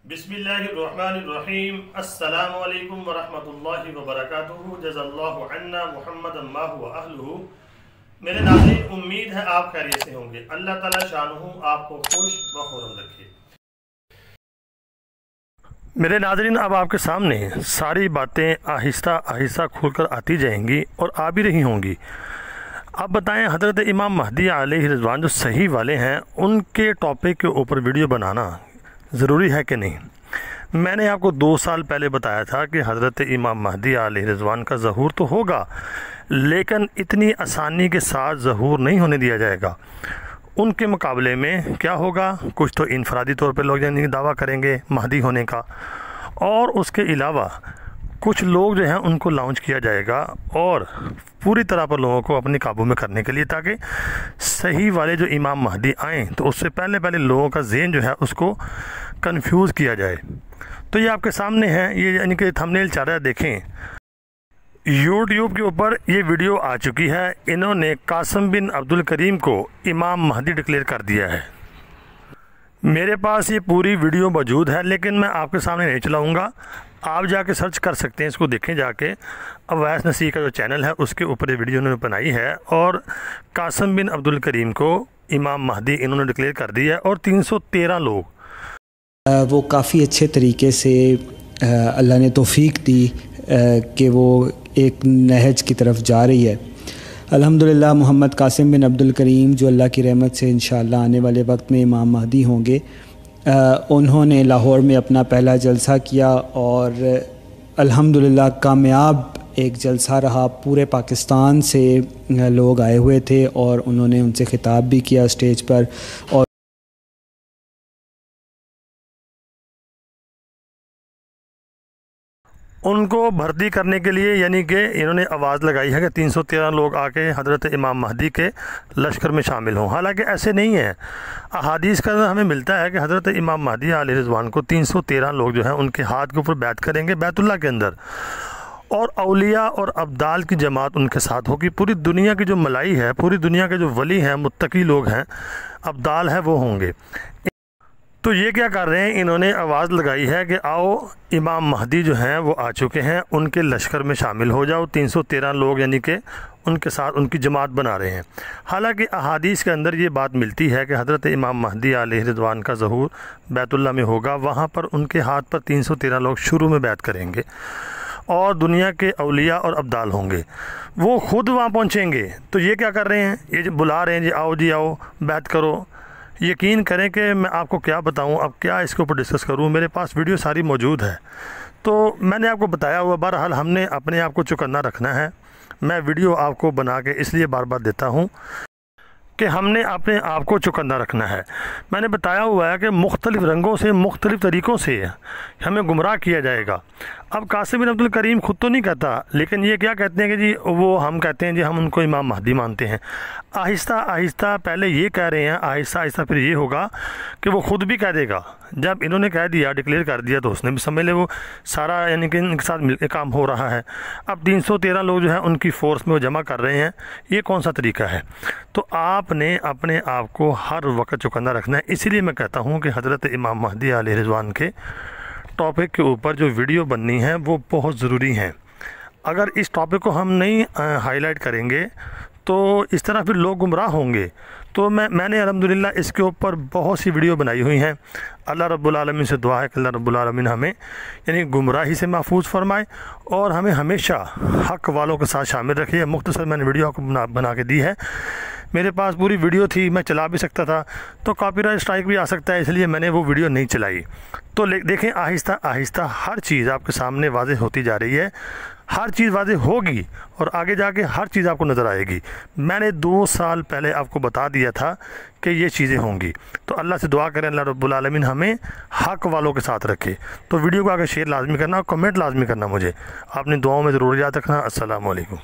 बिस्मिल्लाहिर्रहमानिर्रहीम। अस्सलामु अलैकुम वरहमतुल्लाहि वबरकातुहू। जज़ल्लाहु अन्ना मुहम्मदन मा हुवा अहलुहू। मेरे नाज़रीन, उम्मीद है आप खैरियत से होंगे। अल्लाह ताला शानुहु आपको खुश व खुर्रम रखे। मेरे नाज़रीन, अब आपके सामने सारी बातें आहिस्ता आहिस्ता खुलकर आती जाएंगी और आ भी रही होंगी। अब बताएं, हज़रत इमाम महदी अलैहि रिज़वान जो सही वाले हैं, उनके टॉपिक के ऊपर वीडियो बनाना ज़रूरी है कि नहीं। मैंने आपको 2 साल पहले बताया था कि हज़रत इमाम महदी अलैहि रिज़वान का ज़हूर तो होगा, लेकिन इतनी आसानी के साथ ज़हूर नहीं होने दिया जाएगा। उनके मुकाबले में क्या होगा, कुछ तो इनफरादी तौर पर लोग यानी दावा करेंगे महदी होने का, और उसके अलावा कुछ लोग जो हैं उनको लॉन्च किया जाएगा और पूरी तरह पर लोगों को अपने काबू में करने के लिए, ताकि सही वाले जो इमाम महदी आएँ तो उससे पहले लोगों का ज़हन जो है उसको कंफ्यूज किया जाए। तो ये आपके सामने है, ये यानी कि थंबनेल चाह रहा है, देखें यूट्यूब के ऊपर ये वीडियो आ चुकी है। इन्होंने कासिम बिन अब्दुल करीम को इमाम महदी डिक्लेयर कर दिया है। मेरे पास ये पूरी वीडियो मौजूद है, लेकिन मैं आपके सामने नहीं चलाऊँगा। आप जाके सर्च कर सकते हैं, इसको देखें जाके। अवैस नसीह का जो चैनल है उसके ऊपर ये वीडियो उन्होंने बनाई है, और कासिम बिन अब्दुल करीम को इमाम महदी इन्होंने डिक्लेयर कर दिया है। और 313 लोग वो काफ़ी अच्छे तरीके से अल्लाह ने तौफीक दी कि वो एक नहज की तरफ जा रही है। अल्हम्दुलिल्लाह मोहम्मद कासिम बिन अब्दुल करीम जो अल्लाह की रहमत से इंशाअल्लाह आने वाले वक्त में इमाम महदी होंगे, उन्होंने लाहौर में अपना पहला जलसा किया और अल्हम्दुलिल्लाह कामयाब एक जलसा रहा। पूरे पाकिस्तान से लोग आए हुए थे और उन्होंने उनसे खिताब भी किया स्टेज पर। और उनको भर्ती करने के लिए यानी कि इन्होंने आवाज़ लगाई है कि 313 लोग आके हज़रत इमाम महदी के लश्कर में शामिल हों। हालांकि ऐसे नहीं है। अहादीस का हमें मिलता है कि हज़रत इमाम महदी अलैहि रिज़वान को 313 लोग जो हैं उनके हाथ के ऊपर बैत करेंगे बैतुल्लाह के अंदर, और औलिया और अब्दाल की जमात उनके साथ होगी। पूरी दुनिया की जो मलाई है, पूरी दुनिया के जो वली हैं, मुत्तकी लोग हैं, अब्दाल है, वो होंगे। तो ये क्या कर रहे हैं, इन्होंने आवाज़ लगाई है कि आओ इमाम महदी जो हैं वो आ चुके हैं, उनके लश्कर में शामिल हो जाओ। 313 लोग यानी कि उनके साथ उनकी जमात बना रहे हैं। हालांकि अहादीस के अंदर ये बात मिलती है कि हज़रत इमाम महदी अलैहि रिज़वान का ज़हूर बैतुल्लाह में होगा। वहाँ पर उनके हाथ पर 313 लोग शुरू में बैत करेंगे और दुनिया के औलिया और अब्दाल होंगे, वो ख़ुद वहाँ पहुँचेंगे। तो ये क्या कर रहे हैं, ये जो बुला रहे हैं जी आओ जी आओ बैत करो। यकीन करें कि मैं आपको क्या बताऊं, अब क्या इसके ऊपर डिस्कस करूं। मेरे पास वीडियो सारी मौजूद है, तो मैंने आपको बताया हुआ। बहरहाल हमने अपने आप को चौकन्ना रखना है। मैं वीडियो आपको बना के इसलिए बार बार देता हूं कि हमने अपने आप को चौकन्ना रखना है। मैंने बताया हुआ है कि मुख्तलिफ़ रंगों से, मुख्तलिफ़ तरीक़ों से हमें गुमराह किया जाएगा। अब कासिम बिन अब्दुल करीम खुद तो नहीं कहता, लेकिन ये क्या कहते हैं कि जी वो हम कहते हैं जी हम उनको इमाम महदी मानते हैं। आहिस्ता आहिस्ता पहले ये कह रहे हैं, आहिस्ता आहिस्ता फिर ये होगा कि वो ख़ुद भी कह देगा। जब इन्होंने कह दिया, डिक्लेयर कर दिया, तो उसने भी समझ ले वो सारा यानी कि इनके साथ मिलकर काम हो रहा है। अब 313 लोग जो हैं उनकी फ़ोर्स में वो जमा कर रहे हैं। ये कौन सा तरीका है? तो आपने अपने आप को हर वक्त चौकन्ना रखना है। इसीलिए मैं कहता हूँ कि हज़रत इमाम महदी अलैहि रिज़वान के टॉपिक के ऊपर जो वीडियो बननी है वो बहुत ज़रूरी है। अगर इस टॉपिक को हम नहीं हाईलाइट करेंगे तो इस तरह फिर लोग गुमराह होंगे। तो मैंने अल्हम्दुलिल्लाह इसके ऊपर बहुत सी वीडियो बनाई हुई हैं। अल्लाह रब्बुल आलमीन से दुआ है कि अल्लाह रब्बुल आलमीन हमें यानी गुमराही से महफूज फरमाए और हमें हमेशा हक़ वालों के साथ शामिल रखे। मुख्तसर मैंने वीडियो आपको बना के दी है। मेरे पास पूरी वीडियो थी, मैं चला भी सकता था, तो कॉपीराइट स्ट्राइक भी आ सकता है, इसलिए मैंने वो वीडियो नहीं चलाई। तो देखें आहिस्ता आहिस्ता हर चीज़ आपके सामने वाज़ेह होती जा रही है। हर चीज़ वाज़ेह होगी और आगे जाके हर चीज़ आपको नज़र आएगी। मैंने 2 साल पहले आपको बता दिया था कि ये चीज़ें होंगी। तो अल्लाह से दुआ करें अल्लाह रब्बुल आलमीन हमें हक़ वालों के साथ रखे। तो वीडियो को आगे शेयर लाजमी करना और कमेंट लाजमी करना मुझे। आपने दुआओं में ज़रूर याद रखना। अस्सलामु अलैकुम।